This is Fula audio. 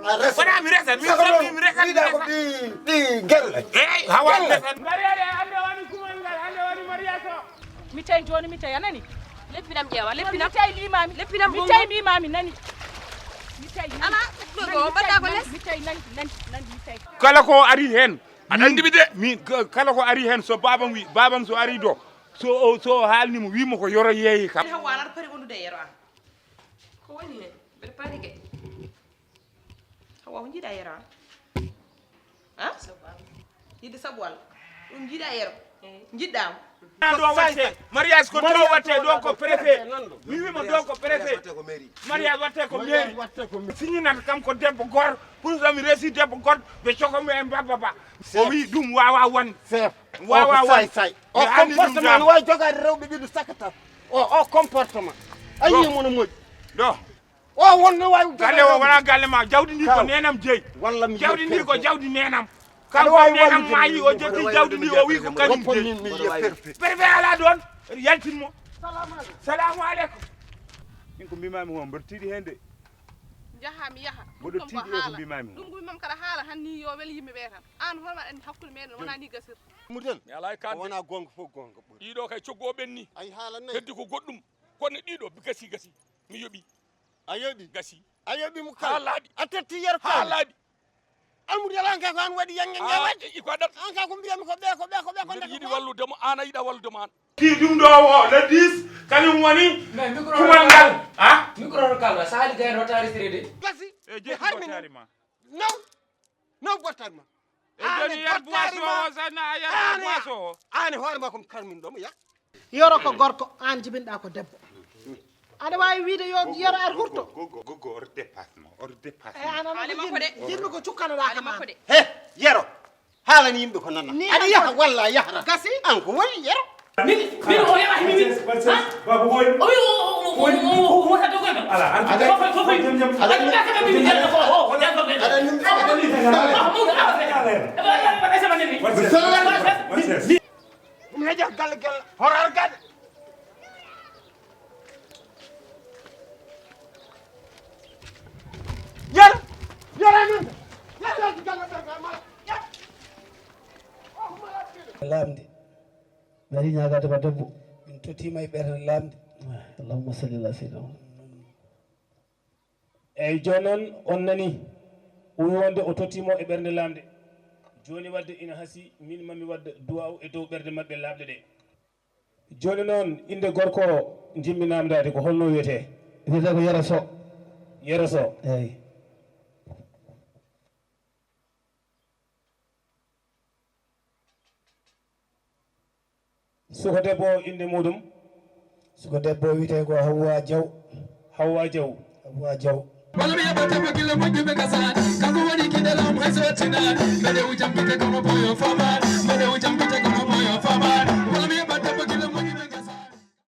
wona mi resa mi gel eh hawa resa ngariade ande wani kumangal ande wani mariaso mi tay joni mi tay anani leppinam jeewa leppinam mi tay limami leppinam mi tay limami nani mi tay ana go badda ko les mi tay nani mi tay kala ko ari hen aɗa andi de min kala ko ari hen so babam so ari do so haalnimo wimo ko yoro yeeyi kam ha wanar pari wondude yero an ko woni hen be pari ke hawa on jida yero ha yidi sabwal on jida yero jiddam do watte mariage ko do watte do ko préfet mi wimo do ko préfet mariage watte ko mairie signat kam ko debbo gor pour so mi resi debbo gor be coko mi en baba o wi dum wawa won chef wawa won o comportement way jogade rewbe bidu sakata o comportement ayi mon moj do o wonno way galle o wala galle ma jawdi ni ko nenam jeey walla mi jawdi ni ko jawdi nenam kanko nenam mayi o jogui jawdi ni o wi ko kañum jeey préfet ala don yaltinmo salamu aleykum min ko mbimami ho mbar tiiɗi hen de jaha mi yaha mboɗo tiiɗi ko mbimami ɗum ko mbimam kala haala tan ni yo wel yimɓe ɓe tan an holma en hakkude meɗen wona ni gasir muden mi ala kande wona gonga fof gonga ɓuri ɗiɗo kay coggoɓen ni ay haala nayi heddi ko goɗɗum kono ɗiɗo gasi mi yoɓi a yoɓi gasi a yoɓi mo ha laaɓi a totti yer ha laaɓi almudi ala ka ko an waɗi yange ngewaji ko aɗat an ka ko mbiyami ko ɓe ko mbiɗa yiɗi walludemo an a yiɗa walludemo an ki ɗum ɗo o le 10 kañum woni kumal ngal ha micro ro kalwa sa haali gayen rota retiré de gasi e jeeɗi botarima naw bottarima e joni yar boisson o sana yar boisson o ani hoorema komi karmin ɗo mo yak yoro ko gorko an jibinɗa ko debbo aɗa wawi wiide yo yoro ar hurto gogo or dépassement e ananako de yimɓe ko cukkanoɗa kama he yero haalani yimɓe ko nana aɗa yaha walla yahata gasi an ko woni yero min o yaɓa himi baba boy o wota dogoy ala ɗum heeƴa galle galle horar gadde lamde mari ñagade ba debbo min totima e ɓerde lamde allahumma salli ala sayyidina eyyi joni noon on nani o wi wonde o tottimo e ɓerde lamde joni wadde ina haasi min mami wadda duwaw e dow ɓerde mabɓe lamɗe ɗe joni noon inde gorko jimmi namdade ko holno wiyete wiyete ko yero so eyyi suko debbo inde muɗum suko debbo wiyete ko Hawwa Diaw wala mi yaɓata mo gila moƴƴuɓe gasani kanko woni kiɗelam hay so tina mbeɗe wujam bite kono boyo famani